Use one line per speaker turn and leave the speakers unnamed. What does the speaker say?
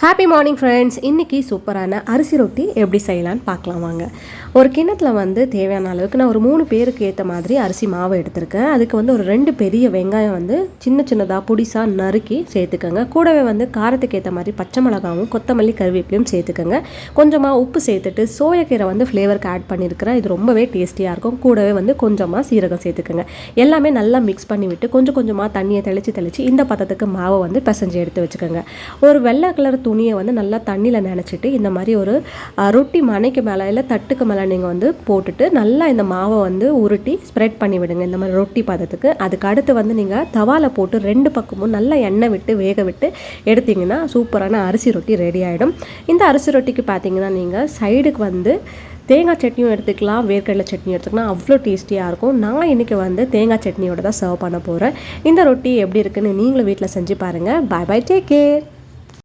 Happy morning friends. இன்றைக்கி சூப்பரான அரிசி ரொட்டி எப்படி செய்யலான்னு பார்க்கலாம் வாங்க. ஒரு கிண்ணத்தில் தேவையான அளவுக்கு நான் ஒரு 3 பேருக்கு ஏற்ற மாதிரி அரிசி மாவு எடுத்திருக்கேன். அதுக்கு ஒரு 2 பெரிய வெங்காயம் சின்ன சின்னதாக பொடிசாக நறுக்கி சேர்த்துக்கோங்க. கூடவே காரத்துக்கு ஏற்ற மாதிரி பச்சை மிளகாவும் கொத்தமல்லி கருவேப்பிலையும் சேர்த்துக்கோங்க. கொஞ்சமாக உப்பு சேர்த்துட்டு சோயாக்கீரை ஃப்ளேவருக்கு ஆட் பண்ணியிருக்கிறேன். இது ரொம்பவே டேஸ்டியாக இருக்கும். கூடவே கொஞ்சமாக சீரகம் சேர்த்துக்கோங்க. எல்லாமே நல்லா மிக்ஸ் பண்ணி விட்டு கொஞ்சம் கொஞ்சமாக தண்ணியை தெளித்து இந்த பதத்துக்கு மாவை பிசைஞ்சு எடுத்து வச்சுக்கோங்க. ஒரு வெள்ளை கலர் துணியை நல்லா தண்ணியில் நினச்சிட்டு இந்த மாதிரி ஒரு ரொட்டி மனைக்கு மேலே இல்லை தட்டுக்கு மேலே நீங்கள் போட்டுட்டு நல்லா இந்த மாவை உருட்டி ஸ்ப்ரெட் பண்ணி விடுங்க. இந்த மாதிரி ரொட்டி பதத்துக்கு. அதுக்கு அடுத்து நீங்கள் தவாவில் போட்டு 2 பக்கமும் நல்லா எண்ணெய் விட்டு வேக விட்டு எடுத்திங்கன்னா சூப்பரான அரிசி ரொட்டி ரெடி ஆகிடும். இந்த அரிசி ரொட்டிக்கு பார்த்தீங்கன்னா நீங்கள் சைடுக்கு தேங்காய் சட்னியும் எடுத்துக்கலாம், வேர்க்கடலை சட்னியும் எடுத்துக்கலாம். அவ்வளோ டேஸ்டியாக இருக்கும். நான் இன்றைக்கி தேங்காய் சட்னியோட தான் சர்வ் பண்ண போகிறேன். இந்த ரொட்டி எப்படி இருக்குன்னு நீங்களும் வீட்டில் செஞ்சு பாருங்கள். Bye bye, take care.